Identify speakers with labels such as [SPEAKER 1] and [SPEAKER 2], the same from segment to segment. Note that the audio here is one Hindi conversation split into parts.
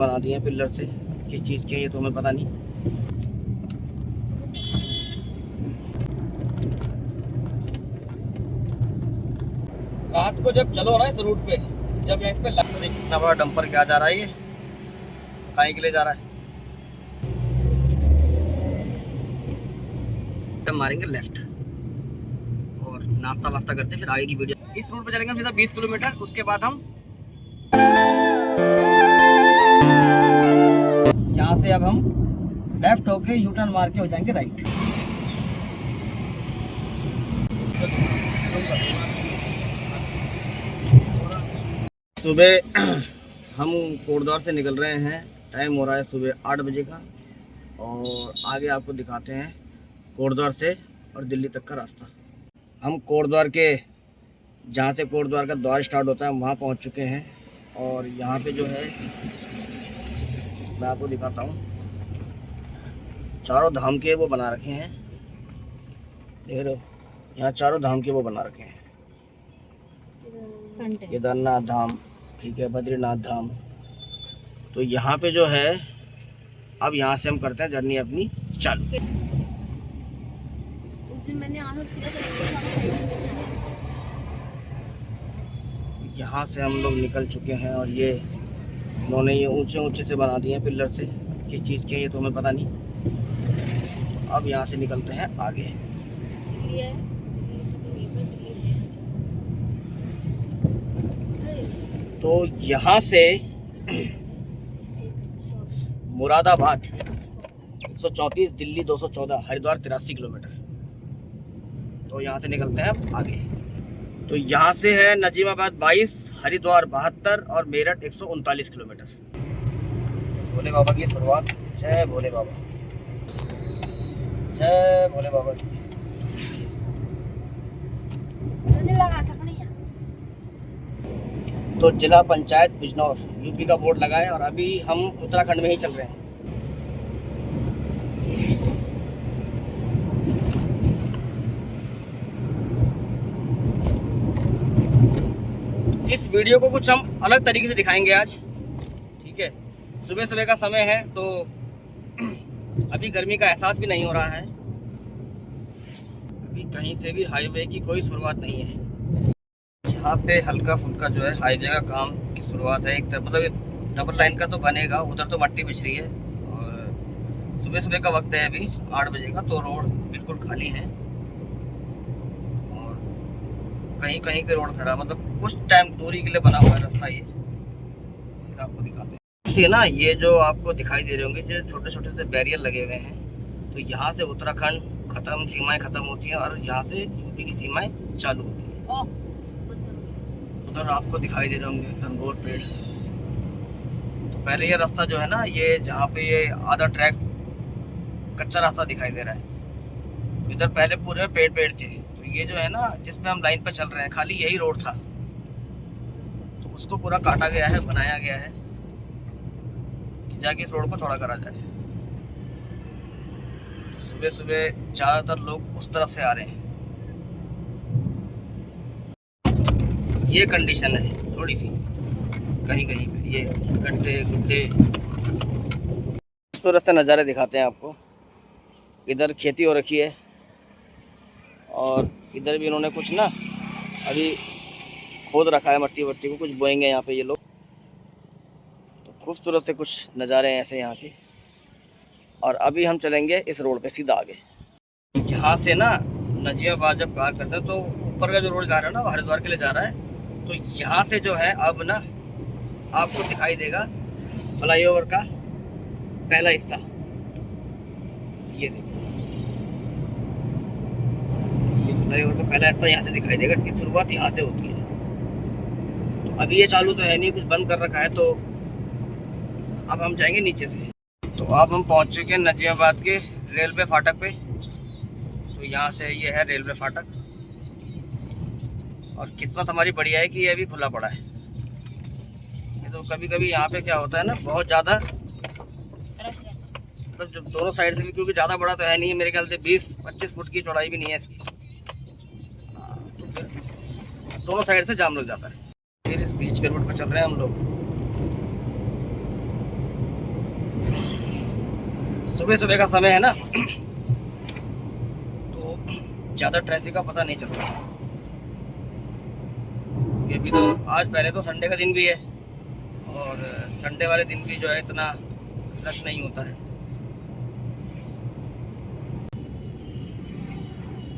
[SPEAKER 1] बना दिए हैं पिलर से। किस चीज़ के ये तो हमें पता नहीं। रात को जब चलो ना इस रूट पे, जब यहाँ इस पे लगता है कितना बड़ा डंपर क्या जा रहा है, ये कहीं के लिए जा रहा है। हम मारेंगे लेफ्ट और नाश्ता वास्ता करते फिर आगे की वीडियो। इस रूट पे चलेंगे सीधा 20 किलोमीटर। उसके बाद हम यहाँ से अब हम लेफ्ट होके यू टर्न मार के हो जाएंगे राइट। सुबह हम कोटद्वार से निकल रहे हैं। टाइम हो रहा है सुबह 8 बजे का और आगे आपको दिखाते हैं कोटद्वार से और दिल्ली तक का रास्ता। हम कोटद्वार के जहाँ से कोटद्वार का द्वार स्टार्ट होता है हम वहाँ पहुँच चुके हैं। और यहाँ पे जो है मैं आपको दिखाता हूँ, चारों धाम के वो बना रखे हैं। देख रहे हो, यहाँ चारों धाम के वो बना रखे हैं। केदारनाथ धाम, ठीक है, बद्रीनाथ धाम। तो यहाँ पे जो है अब यहाँ से हम करते हैं जर्नी अपनी चालू। यहाँ से हम लोग निकल चुके हैं और ये इन्होंने ये ऊंचे ऊंचे से बना दिए हैं पिलर से। किस चीज़ के ये तो हमें पता नहीं। अब यहाँ से निकलते हैं आगे। तो यहाँ से मुरादाबाद 134, दिल्ली 214, हरिद्वार 83 किलोमीटर। तो यहाँ से निकलते हैं आगे। तो यहाँ से है नजीमाबाद 22, हरिद्वार 72 और मेरठ 139 किलोमीटर। भोले बाबा की शुरुआत। जय भोले बाबा, जय भोले बाबा। तो जिला पंचायत बिजनौर यूपी का बोर्ड लगा है और अभी हम उत्तराखंड में ही चल रहे हैं। इस वीडियो को कुछ हम अलग तरीके से दिखाएंगे आज, ठीक है। सुबह सुबह का समय है तो अभी गर्मी का एहसास भी नहीं हो रहा है। अभी कहीं से भी हाईवे की कोई शुरुआत नहीं है। यहाँ पे हल्का फुल्का जो है हाईवे का काम की शुरुआत है। एक तरफ मतलब डबल लाइन का तो बनेगा, उधर तो मट्टी बिछ रही है। और सुबह सुबह का वक्त है अभी 8 बजे का, तो रोड बिल्कुल खाली है और कहीं कहीं पे रोड खराब, मतलब कुछ टाइम दूरी के लिए बना हुआ है रास्ता। ये फिर आपको दिखाते हैं। ये ना, ये जो आपको दिखाई दे रहे होंगे जो छोटे छोटे से बैरियर लगे हुए हैं, तो यहाँ से उत्तराखंड खत्म, सीमाएं खत्म होती हैं और यहाँ से यूपी की सीमाएं चालू होती हैं। उधर आपको दिखाई दे रहे होंगे घनघोर पेड़। तो पहले ये रास्ता जो है ना, ये जहाँ पे ये आधा ट्रैक कच्चा रास्ता दिखाई दे रहा है, इधर पहले पूरे पेड़ पेड़ थे। तो ये जो है ना जिसमें हम लाइन पे चल रहे हैं, खाली यही रोड था, तो उसको पूरा काटा गया है, बनाया गया है कि जाके इस रोड को चौड़ा करा जाए। सुबह सुबह ज़्यादातर लोग उस तरफ से आ रहे हैं। ये कंडीशन है थोड़ी सी कहीं कहीं पे, ये गड्ढे गुड्ढे। खूबसूरत से नज़ारे दिखाते हैं आपको। इधर खेती हो रखी है और इधर भी इन्होंने कुछ ना अभी खोद रखा है, मट्टी वट्टी को कुछ बोएंगे यहाँ पे ये लोग। तो खूबसूरत से कुछ नज़ारे हैं ऐसे यहाँ के। और अभी हम चलेंगे इस रोड पे सीधा आगे। यहाँ से ना नजीमाबाद जब पार करते हैं तो ऊपर का जो रोड जा रहा है ना वो हरिद्वार के लिए जा रहा है। तो यहाँ से जो है अब ना आपको दिखाई देगा फ्लाईओवर का पहला हिस्सा। ये देखो, ये फ्लाईओवर का पहला हिस्सा यहाँ से दिखाई देगा। इसकी शुरुआत यहाँ से होती है। तो अभी ये चालू तो है नहीं, कुछ बंद कर रखा है। तो अब हम जाएंगे नीचे से। तो अब हम पहुँच चुके हैं नजीमाबाद के रेलवे फाटक पे। तो यहाँ से ये है रेलवे फाटक और किस्मत हमारी बढ़िया है कि ये अभी खुला पड़ा है। ये तो कभी कभी यहाँ पे क्या होता है ना, बहुत ज़्यादा मतलब जब दोनों साइड से भी, क्योंकि ज़्यादा बड़ा तो है नहीं है, मेरे ख्याल से 20-25 फुट की चौड़ाई भी नहीं है इसकी। तो फिर दोनों साइड से जाम लग जाता है। फिर इस बीच के रोड पर चल रहे हैं हम लोग। सुबह सुबह का समय है ना, तो ज़्यादा ट्रैफिक का पता नहीं चल रहा। ये भी तो आज पहले तो संडे का दिन भी है, और संडे वाले दिन भी जो है इतना रश नहीं होता है।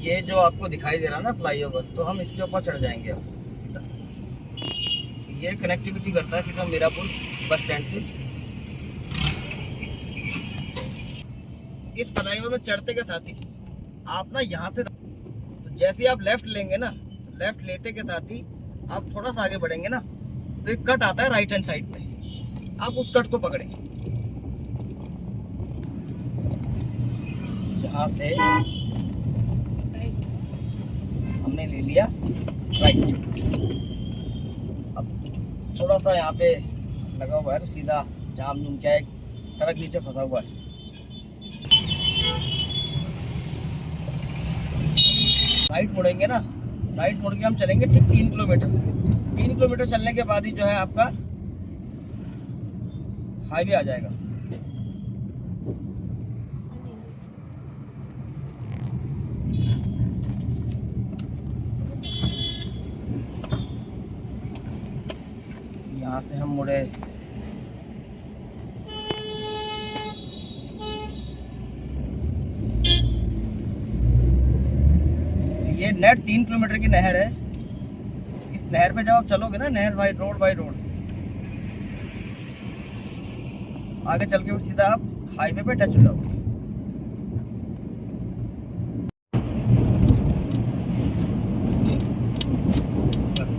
[SPEAKER 1] ये जो आपको दिखाई दे रहा है ना फ्लाईओवर, तो हम इसके ऊपर चढ़ जाएंगे अब सीधा। ये कनेक्टिविटी करता है सीधा मीरापुर बस स्टैंड से। इस फ्लाईओवर में चढ़ते के साथ ही आप ना यहाँ से, तो जैसे ही आप लेफ्ट लेंगे ना, लेफ्ट लेते के साथ ही आप थोड़ा सा आगे बढ़ेंगे ना, तो एक कट आता है राइट हैंड साइड में, आप उस कट को पकड़ेंगे। यहाँ से हमने ले लिया राइट। अब थोड़ा सा यहाँ पे लगा हुआ है, तो सीधा जाम जुम क्या है, ट्रक नीचे फंसा हुआ है। राइट मुड़ेंगे ना, राइट मुड़ के हम चलेंगे ठीक 3 किलोमीटर। 3 किलोमीटर चलने के बाद ही जो है आपका हाईवे आ जाएगा। यहाँ से हम मुड़े, ये नेट 3 किलोमीटर की नहर है। इस नहर पे जब आप चलोगे ना, नहर बाई रोड आगे चल के सीधा आप हाईवे पे टच हो जाओगे। बस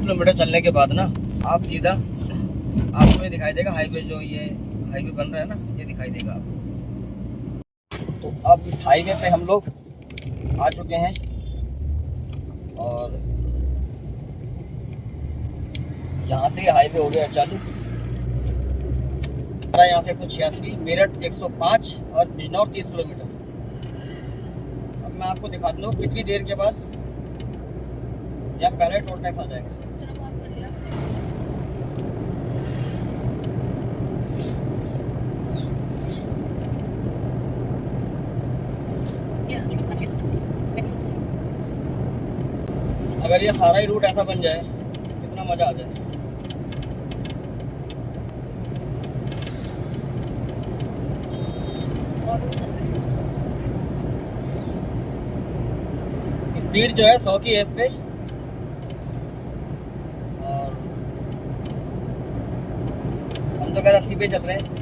[SPEAKER 1] किलोमीटर चलने के बाद ना आप सीधा, आपको ये दिखाई देगा हाईवे, जो ये हाईवे बन रहा है ना, ये दिखाई देगा आपको। तो अब इस हाईवे पे हम लोग आ चुके हैं, और यहाँ से हाईवे हो गया चालू। यहाँ से 186, मेरठ 105 और बिजनौर 30 किलोमीटर। अब मैं आपको दिखा दूँ कितनी देर के बाद यहाँ पहले टोल टैक्स आ जाएगा। अगर ये सारा ही रूट ऐसा बन जाए, कितना मजा आ जाए। स्पीड जो है 100 की एस पे, और हम तो 80 पे चल रहे हैं।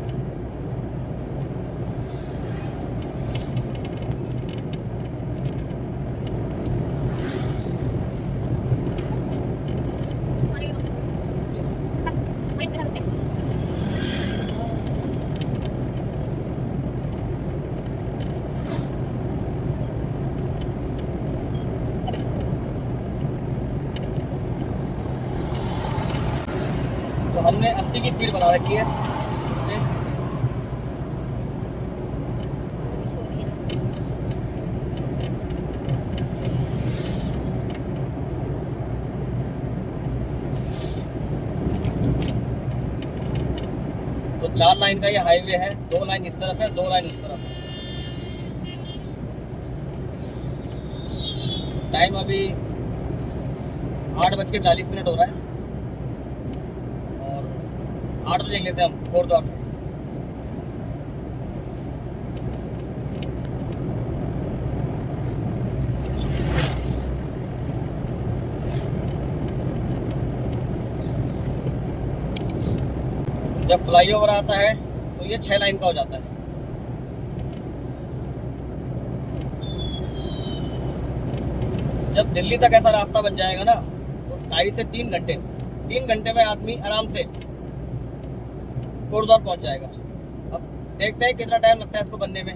[SPEAKER 1] तो हमने 80 की स्पीड बना रखी है इसमें। तो 4 लाइन का ये हाईवे है, 2 लाइन इस तरफ है, 2 लाइन उस तरफ है। टाइम अभी 8:40 हो रहा है, 8 बजे लेते हैं हम कोटद्वार से। जब फ्लाईओवर आता है तो ये 6 लाइन का हो जाता है। जब दिल्ली तक ऐसा रास्ता बन जाएगा ना, तो 2.5 से 3 घंटे, 3 घंटे में आदमी आराम से कोटद्वार पहुंच जाएगा। अब देखते हैं कितना टाइम लगता है इसको बनने में।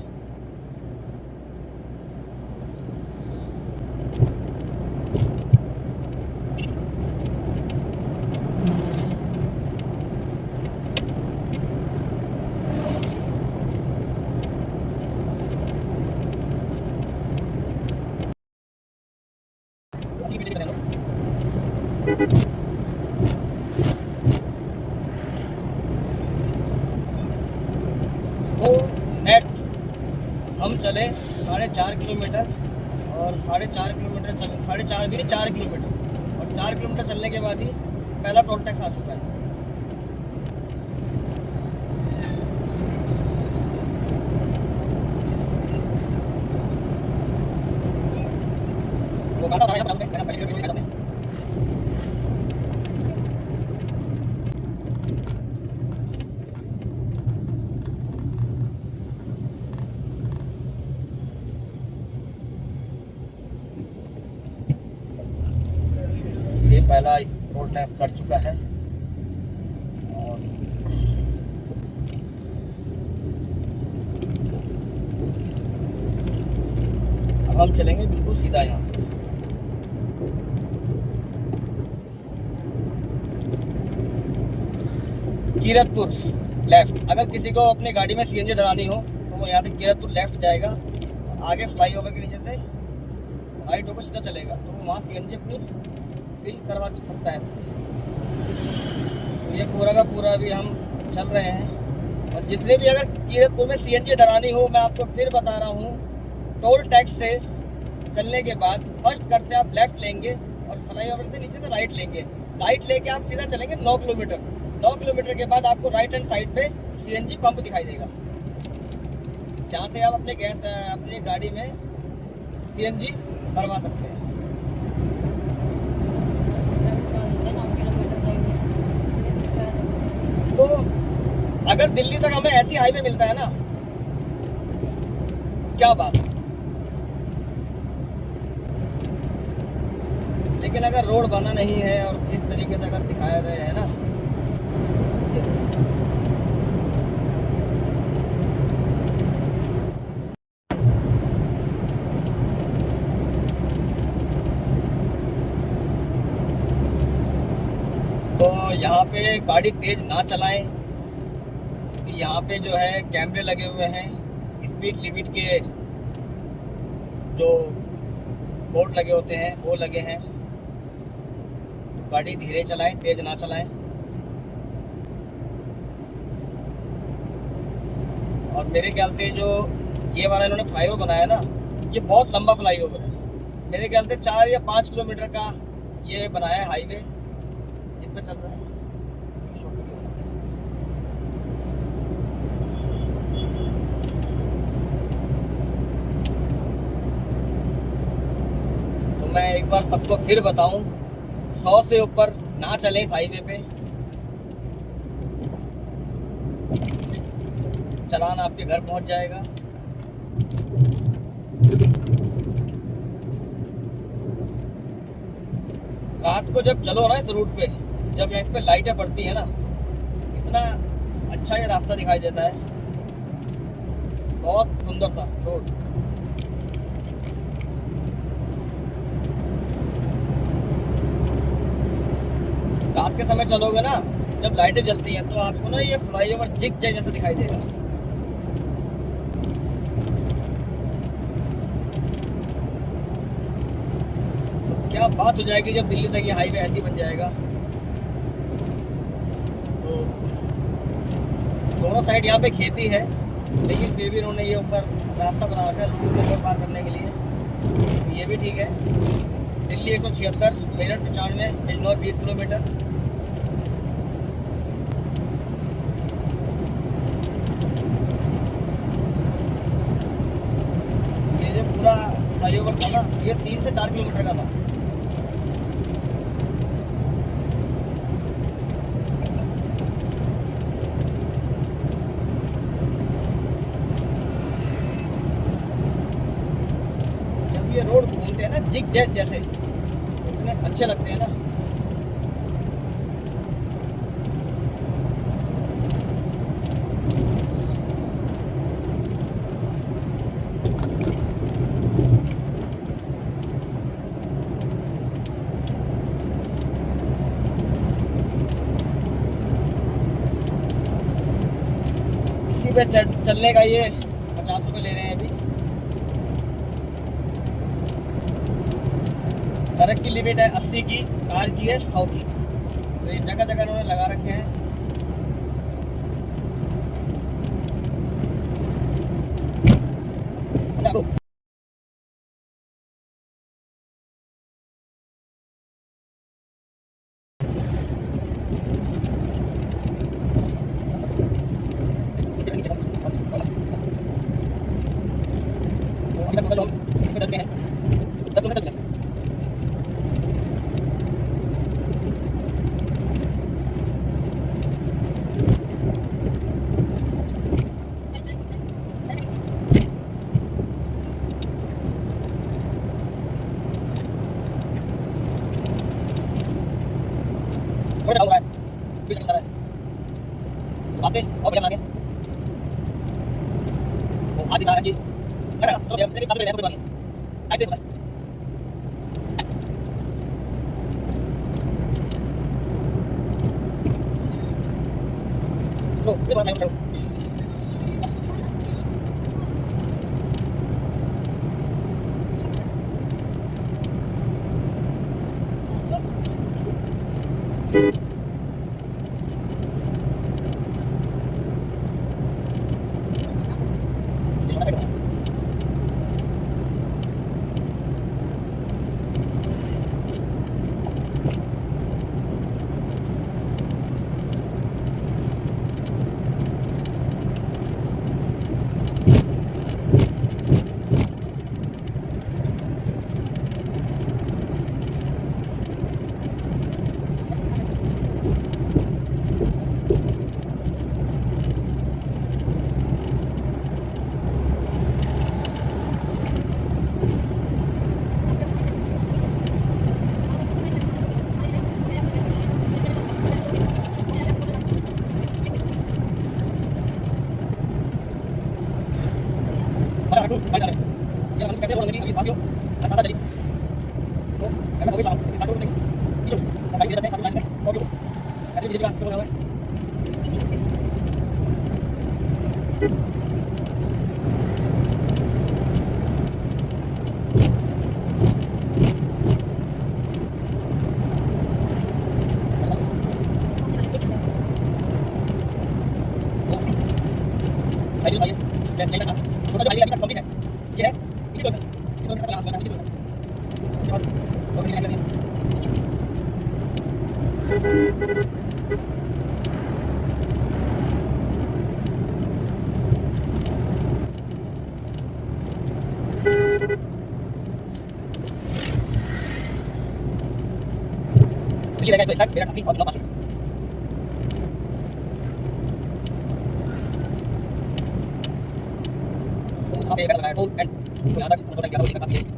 [SPEAKER 1] तो नेट हम चले 4.5 किलोमीटर, और 4.5 किलोमीटर चल 4.5 भी नहीं 4 किलोमीटर, और 4 किलोमीटर चलने के बाद ही पहला टोल टैक्स आ चुका है। वो गाना था पहले वीडियो में। ये पहला टोल टैक्स कट चुका है, और अब हम चलेंगे बिल्कुल सीधा यहाँ से। कीरतपुर लेफ्ट। अगर किसी को अपनी गाड़ी में सीएनजी डलानी हो तो वो यहाँ से कीरतपुर लेफ्ट जाएगा, और आगे फ्लाईओवर के नीचे से राइट होकर सीधा चलेगा, तो वो वहाँ सीएनजी अपनी फिल करवा सकता है। तो ये पूरा का पूरा भी हम चल रहे हैं, और जितने भी अगर कीरतपुर में सीएनजी डलानी हो, मैं आपको फिर बता रहा हूँ, टोल टैक्स से चलने के बाद फर्स्ट कट से आप लेफ्ट लेंगे, और फ्लाईओवर से नीचे से राइट लेंगे। राइट लेके आप सीधा चलेंगे 9 किलोमीटर। 9 किलोमीटर के बाद आपको राइट हैंड साइड पे सीएनजी पंप दिखाई देगा, जहाँ से आप अपनी गाड़ी में सीएनजी भरवा सकते हैं। तो अगर दिल्ली तक हमें ऐसी हाईवे मिलता है ना, क्या बात है। लेकिन अगर रोड बना नहीं है और इस तरीके से अगर दिखाया गया है ना, तो यहाँ पे गाड़ी तेज ना चलाएं, क्योंकि यहाँ पे जो है कैमरे लगे हुए हैं, स्पीड लिमिट के जो बोर्ड लगे होते हैं वो लगे हैं। गाड़ी धीरे चलाएं, तेज ना चलाएं। और मेरे ख्याल से जो ये वाला इन्होंने फ्लाईओवर बनाया ना, ये बहुत लंबा फ्लाईओवर है। मेरे ख्याल से 4 या 5 किलोमीटर का ये बनाया है हाईवे, इस पर चल रहा है। इसकी शॉर्ट वीडियो तो मैं एक बार सबको फिर बताऊं, 100 से ऊपर ना चलें इस हाईवे पे। चालान आपके घर पहुंच जाएगा। रात को जब चलो ना इस रूट पे, जब इस पे लाइटें पड़ती है ना, इतना अच्छा ये रास्ता दिखाई देता है, बहुत सुंदर सा रोड। रात के समय चलोगे ना, जब लाइटें जलती हैं, तो आपको ना ये फ्लाईओवर जिग जैग जैसा दिखाई देगा। क्या बात हो जाएगी जब दिल्ली तक ये हाईवे ऐसी बन जाएगा। तो दोनों साइड यहाँ पे खेती है, लेकिन फिर भी इन्होंने ये ऊपर रास्ता बना रखा है लोगों को ऊपर पार करने के लिए, तो ये भी ठीक है। दिल्ली 176, मेरठ 95, बिजनौर 20 किलोमीटर। ये जो पूरा फ्लाईओवर था ना, ये 3 से 4 किलोमीटर का था। ये रोड घूमते हैं ना जिग जैग जैसे, इतने अच्छे लगते हैं ना। इसी पे चलने का ये 50 रुपये ले रहे हैं अभी। ट्रक की लिमिट है 80 की, कार की है 100 की। तो ये जगह जगह उन्होंने लगा रखे हैं।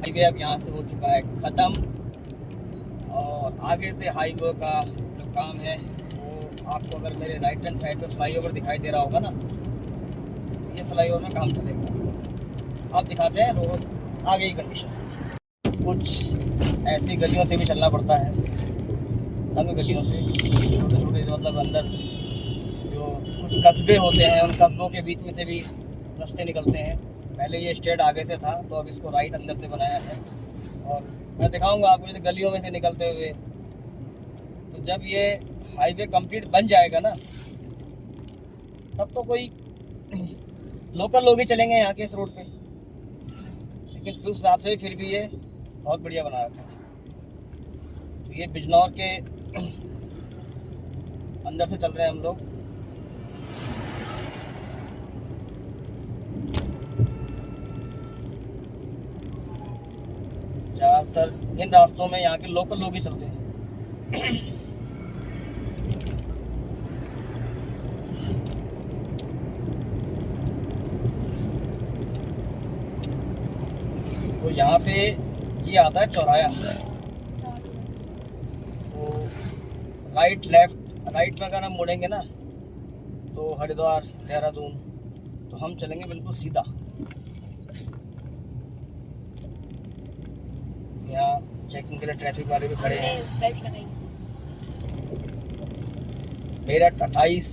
[SPEAKER 1] हाईवे अब यहाँ से हो चुका है ख़त्म, और आगे से हाईवे का जो काम है वो आपको अगर मेरे राइट हैंड साइड पे फ्लाईओवर दिखाई दे रहा होगा ना, ये फ्लाईओवर में काम चलेगा। अब दिखाते हैं रोड आगे की कंडीशन। कुछ ऐसी गलियों से भी चलना पड़ता है, तंग गलियों से, छोटे छोटे मतलब अंदर जो कुछ कस्बे होते हैं, उन कस्बों के बीच में से भी रास्ते निकलते हैं। पहले ये स्ट्रेट आगे से था, तो अब इसको राइट अंदर से बनाया है, और मैं दिखाऊंगा आपको ये गलियों में से निकलते हुए। तो जब ये हाईवे कंप्लीट बन जाएगा ना, तब तो कोई लोकल लोग ही चलेंगे यहाँ के इस रोड पे, लेकिन उस हिसाब से फिर भी ये बहुत बढ़िया बना रखा है। तो ये बिजनौर के अंदर से चल रहे हैं हम लोग। ज़्यादातर इन रास्तों में यहाँ के लोकल लोग ही चलते हैं। तो यहाँ पे ये आता है चौराया, तो राइट में अगर हम मुड़ेंगे ना तो हरिद्वार देहरादून, तो हम चलेंगे बिल्कुल सीधा। यहाँ चेकिंग के लिए ट्रैफिक वाले भी खड़े हैं। मेरठ 28,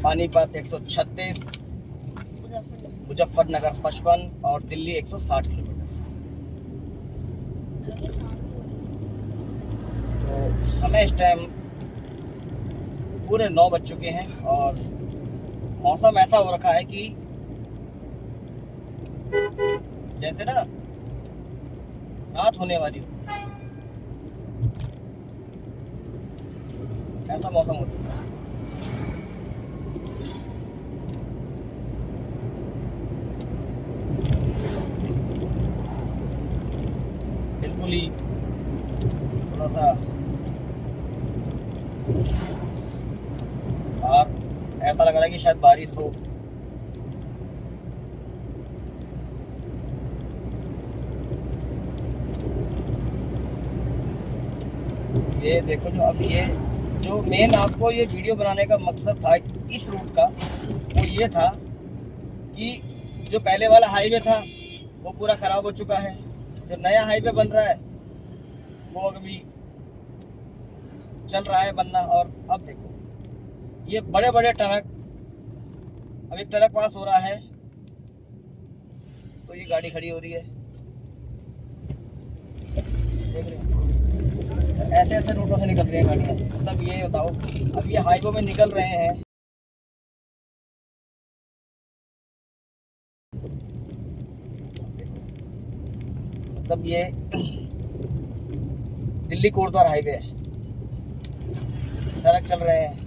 [SPEAKER 1] पानीपत 136, मुजफ्फरनगर 55 और दिल्ली 160 किलोमीटर। तो समय इस टाइम पूरे 9 बज चुके हैं, और मौसम ऐसा हो रखा है कि जैसे ना रात होने वाली हो, ऐसा मौसम हो चुका है। बिल्कुल ही थोड़ा सा बाहर ऐसा लग रहा है कि शायद बारिश हो। ये देखो, जो मेन आपको ये वीडियो बनाने का मकसद था इस रूट का, वो ये था कि जो पहले वाला हाईवे था वो पूरा ख़राब हो चुका है, जो नया हाईवे बन रहा है वो अभी चल रहा है बनना। और अब देखो ये बड़े बड़े ट्रक, अब एक ट्रक पास हो रहा है तो ये गाड़ी खड़ी हो रही है, देख रहे हो, ऐसे ऐसे रूटों से निकल रही हैं गाड़ियाँ। मतलब ये बताओ, अब ये हाईवे में निकल रहे हैं, मतलब ये दिल्ली कोटद्वार हाईवे है, ट्रक चल रहे हैं।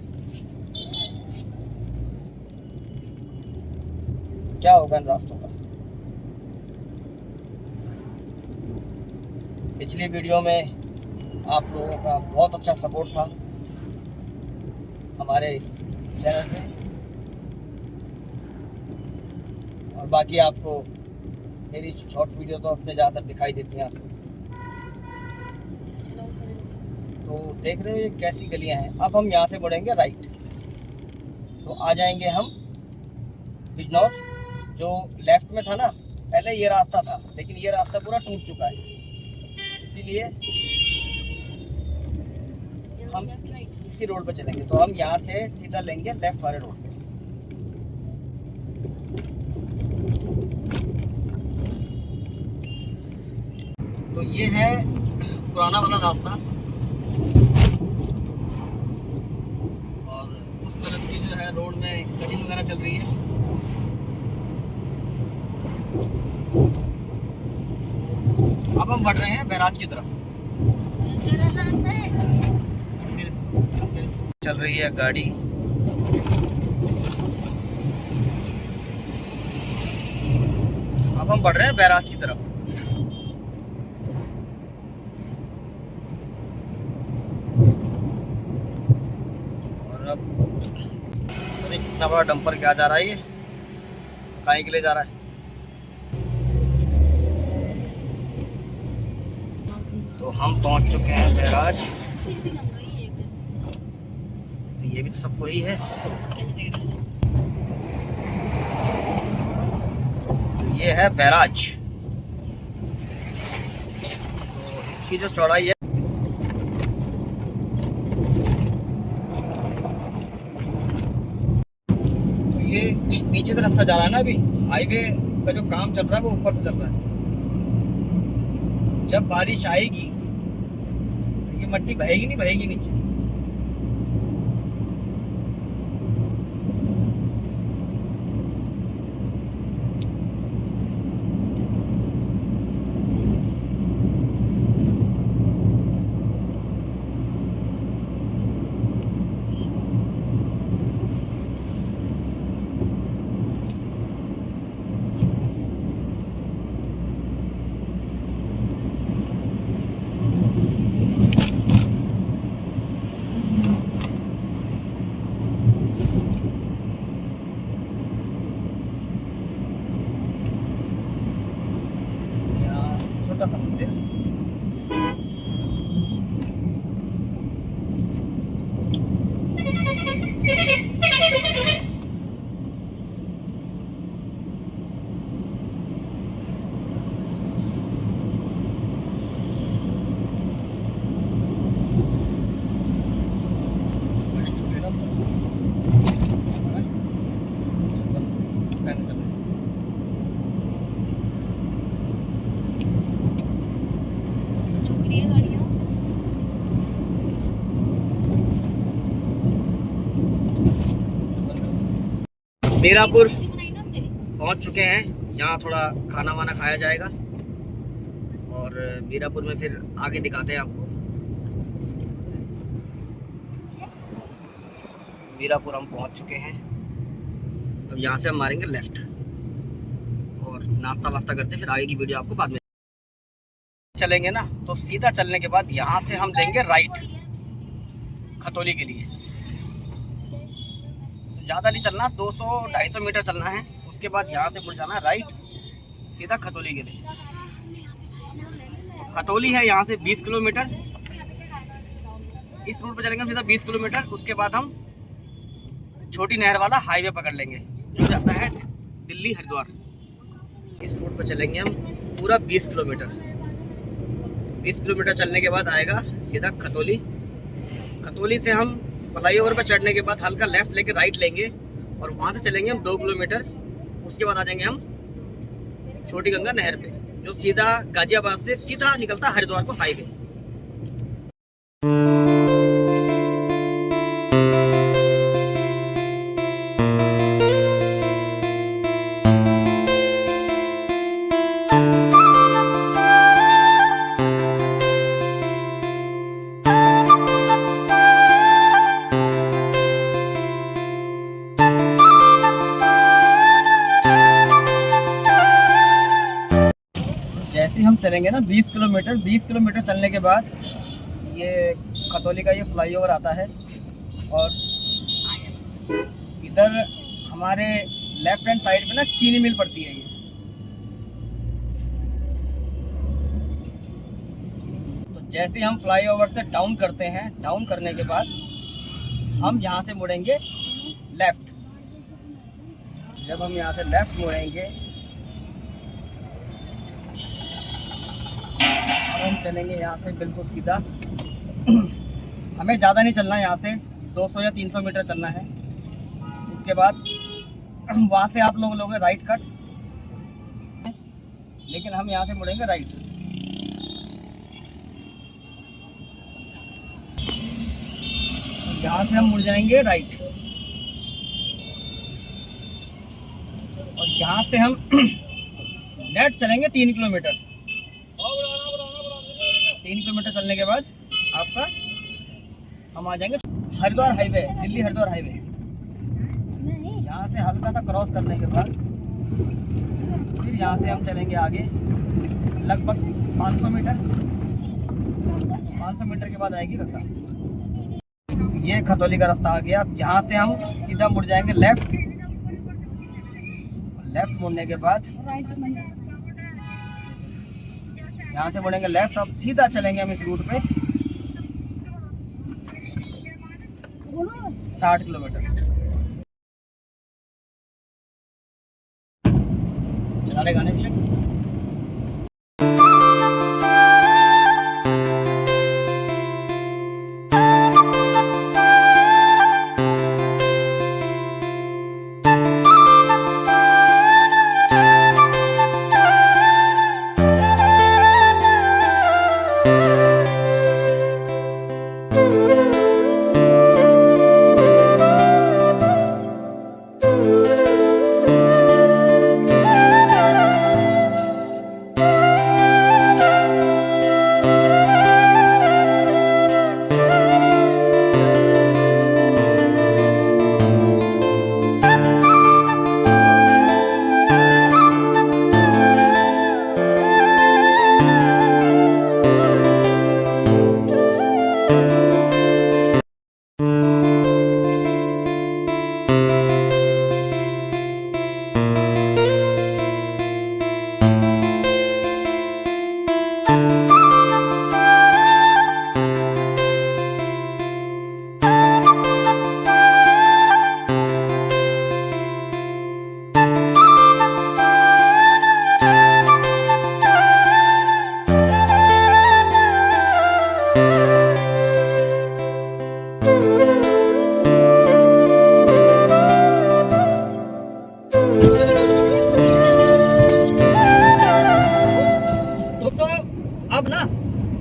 [SPEAKER 1] क्या होगा इन रास्तों का। पिछली वीडियो में आप लोगों का बहुत अच्छा सपोर्ट था हमारे इस चैनल पे, और बाकी आपको मेरी शॉर्ट वीडियो तो अपने ज़्यादातर दिखाई देती हैं आपको। तो देख रहे हो ये कैसी गलियां हैं। अब हम यहाँ से मुड़ेंगे राइट, तो आ जाएंगे हम बिजनौर। जो लेफ्ट में था ना पहले ये रास्ता था, लेकिन ये रास्ता पूरा टूट चुका है, इसीलिए हम इसी रोड पे चलेंगे। तो हम यहाँ से सीधा लेंगे लेफ्ट वाले रोड पे। तो ये है पुराना वाला रास्ता, और उस तरफ की जो है रोड में कटिंग वगैरह चल रही है। अब हम बढ़ रहे हैं बैराज की तरफ। चल रही है गाड़ी। अब हम बढ़ रहे हैं बैराज की तरफ। और अब कितना बड़ा डंपर क्या जा रहा है, ये कहीं के लिए जा रहा है। तो हम पहुंच चुके हैं बैराज। तो ये भी तो सबको ही है। तो ये है बैराज। तो इसकी जो चौड़ाई है, तो ये नीचे से रास्ता जा रहा है ना। अभी हाईवे का जो काम चल रहा है वो ऊपर से चल रहा है। जब बारिश आएगी तो ये मट्टी बहेगी नहीं, बहेगी नीचे। छोटा सा मंदिर। मीरापुर पहुंच चुके हैं। यहाँ थोड़ा खाना वाना खाया जाएगा और मीरापुर में फिर आगे दिखाते हैं आपको। मीरापुर हम पहुंच चुके हैं। अब यहाँ से हम मारेंगे लेफ्ट और नाश्ता वास्ता करते फिर आगे की वीडियो आपको बाद में चलेंगे ना। तो सीधा चलने के बाद यहाँ से हम लेंगे राइट खतौली के लिए। ज़्यादा नहीं चलना, 200-250 मीटर चलना है। उसके बाद यहाँ से मुड़ जाना है राइट सीधा खतौली के लिए। खतौली है यहाँ से 20 किलोमीटर। इस रूट पर चलेंगे सीधा 20 किलोमीटर। उसके बाद हम छोटी नहर वाला हाईवे पकड़ लेंगे जो जाता है दिल्ली हरिद्वार। इस रूट पर चलेंगे हम पूरा 20 किलोमीटर। 20 किलोमीटर चलने के बाद आएगा सीधा खतौली। खतौली से हम फ्लाईओवर पर चढ़ने के बाद हल्का लेफ्ट लेके राइट लेंगे और वहाँ से चलेंगे हम 2 किलोमीटर। उसके बाद आ जाएंगे हम छोटी गंगा नहर पे जो सीधा गाजियाबाद से सीधा निकलता हरिद्वार को हाईवे। जैसे हम चलेंगे ना 20 किलोमीटर चलने के बाद ये खतौली का ये फ्लाईओवर आता है और इधर हमारे लेफ्ट हैंड साइड पे ना चीनी मिल पड़ती है। ये तो जैसे हम फ्लाईओवर से डाउन करते हैं, डाउन करने के बाद हम यहाँ से मुड़ेंगे लेफ्ट। जब हम यहाँ से लेफ्ट मुड़ेंगे चलेंगे यहाँ से बिल्कुल सीधा। हमें ज़्यादा नहीं चलना है, यहाँ से 200 या 300 मीटर चलना है। उसके बाद वहाँ से आप लोग लोगे राइट कट, लेकिन हम यहाँ से मुड़ेंगे राइट। यहाँ से हम मुड़ जाएंगे राइट, और यहाँ से हम नेट चलेंगे 3 किलोमीटर। 3 किलोमीटर चलने के बाद आपका हम आ जाएंगे हरिद्वार हाईवे, दिल्ली हरिद्वार हाईवे। यहाँ से हल्का सा क्रॉस करने के बाद फिर यहाँ से हम चलेंगे आगे लगभग 500 मीटर। 500 मीटर के बाद आएगी गंगा। ये खतौली का रास्ता आ गया। यहाँ से हम सीधा मुड़ जाएंगे लेफ्ट। लेफ्ट मुड़ने के बाद यहाँ से मुड़ेंगे लेफ्ट। अब सीधा चलेंगे हम इस रूट पे 60 किलोमीटर। चला ले गाने में।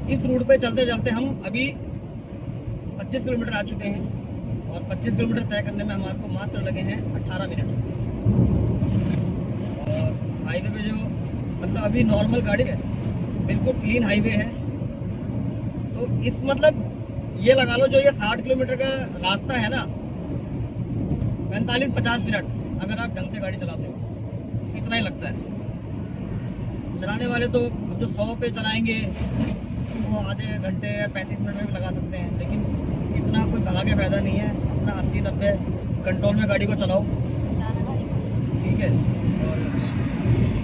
[SPEAKER 1] इस रूट पे चलते चलते हम अभी 25 किलोमीटर आ चुके हैं, और 25 किलोमीटर तय करने में हमारे को मात्र लगे हैं 18 मिनट। और हाईवे पे जो मतलब अभी नॉर्मल गाड़ी है, बिल्कुल क्लीन हाईवे है। तो इस मतलब ये लगा लो जो ये 60 किलोमीटर का रास्ता है ना, 45-50 मिनट अगर आप ढंग से गाड़ी चलाते हो, इतना ही लगता है। चलाने वाले तो जो 100 पे चलाएंगे वो आधे घंटे या 35 मिनट में भी लगा सकते हैं, लेकिन इतना कोई भगा के फ़ायदा नहीं है। अपना 80-90 कंट्रोल में गाड़ी को चलाओ, ठीक है। और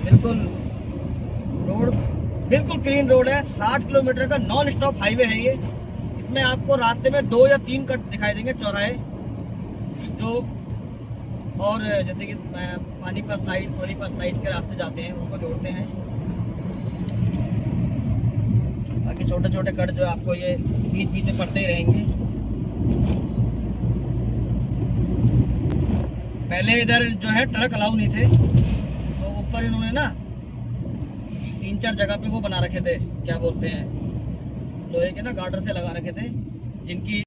[SPEAKER 1] बिल्कुल रोड बिल्कुल क्लीन रोड है। 60 किलोमीटर का नॉन स्टॉप हाईवे है ये। इसमें आपको रास्ते में 2 या 3 कट दिखाई देंगे, चौराहे जो, और जैसे कि पानीपत साइड, सोनीपत साइड के रास्ते जाते हैं उनको जोड़ते हैं। बाकी छोटे छोटे कट जो आपको ये बीच बीच में पड़ते ही रहेंगे। पहले इधर जो है ट्रक अलाउ नहीं थे, तो ऊपर इन्होंने ना 3-4 जगह पे वो बना रखे थे, क्या बोलते हैं, लोहे के ना गार्डर से लगा रखे थे, जिनकी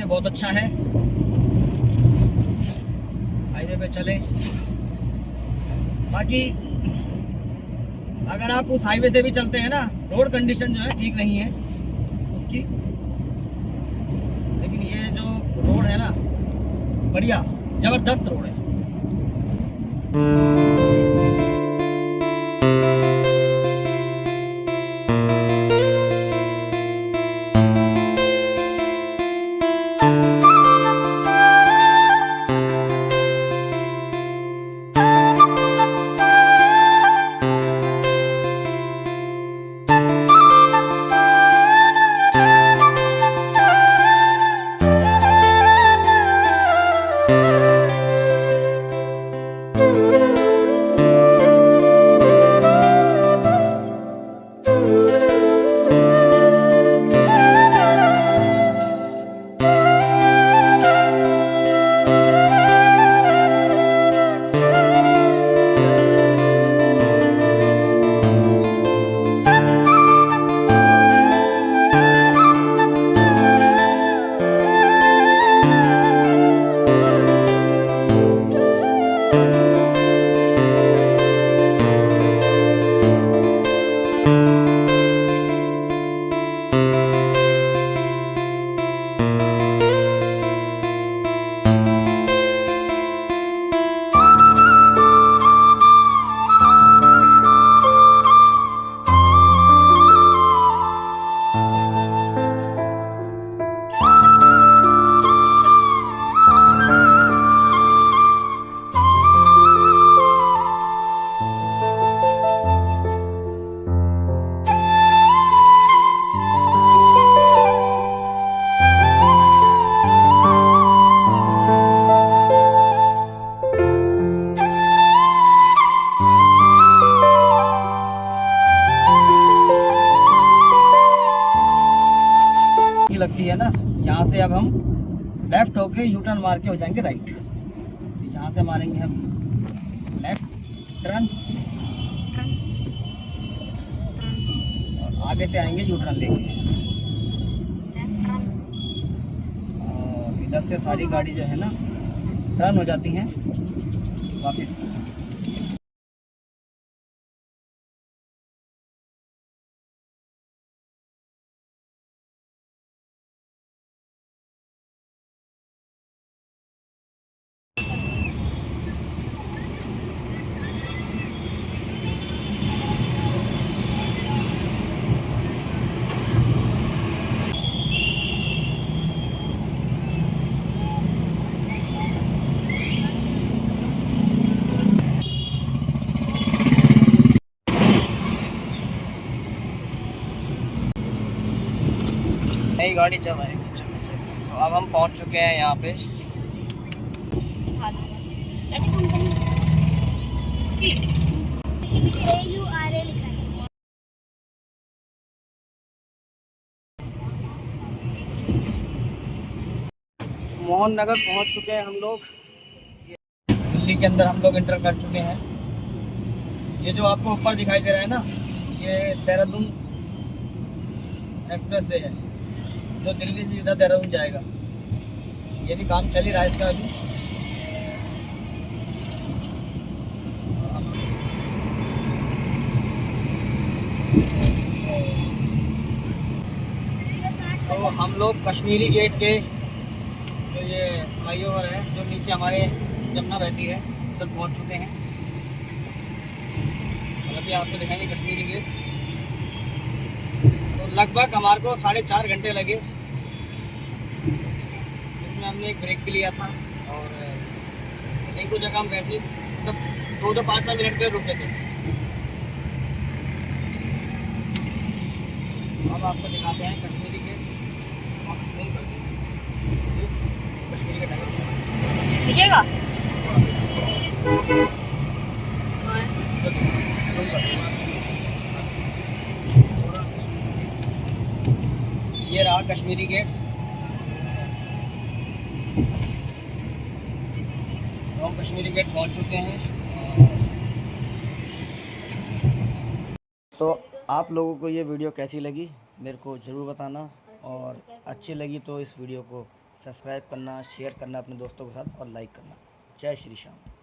[SPEAKER 1] बहुत अच्छा है। हाईवे पे चले। बाकी अगर आप उस हाईवे से भी चलते हैं ना, रोड कंडीशन जो है ठीक नहीं है उसकी, लेकिन ये जो रोड है ना, बढ़िया जबरदस्त रोड है। होके यू टर्न मार के हो जाएंगे राइट। तो यहाँ से मारेंगे हम लेफ्ट टर्न और आगे से आएंगे यू टर्न लेके। और इधर से सारी गाड़ी जो है ना टर्न हो जाती हैं वापस। नई गाड़ी चलाएंगे। तो अब हम पहुंच चुके हैं यहाँ पे।
[SPEAKER 2] इसके पीछे AURA लिखा है।
[SPEAKER 1] मोहन नगर पहुंच चुके हैं हम लोग। दिल्ली के अंदर हम लोग एंटर कर चुके हैं। ये जो आपको ऊपर दिखाई दे रहा है ना, ये देहरादून एक्सप्रेस वे है जो दिल्ली से सीधा देहरादून जाएगा। ये भी काम चल ही रहा है इसका अभी। तो हम लोग कश्मीरी गेट के जो ये फ्लाईओवर है जो नीचे हमारे जमुना बहती है उधर तो पहुँच चुके हैं। और अभी आपको दिखाएंगे कश्मीरी गेट। तो लगभग हमारे को 4.5 घंटे लगे, जिसमें हमने एक ब्रेक भी लिया था और एक दो जगह हम वैसे मतलब 2-5 मिनट के रुके थे। अब आपको दिखाते हैं कश्मीरी गेट। कश्मीरी गेट
[SPEAKER 2] दिखेगा?
[SPEAKER 1] ये रहा कश्मीरी गेट। तो हम कश्मीरी गेट पहुंच चुके हैं। तो आप लोगों को ये वीडियो कैसी लगी मेरे को ज़रूर बताना, और अच्छी लगी तो इस वीडियो को सब्सक्राइब करना, शेयर करना अपने दोस्तों के साथ और लाइक करना। जय श्री श्याम।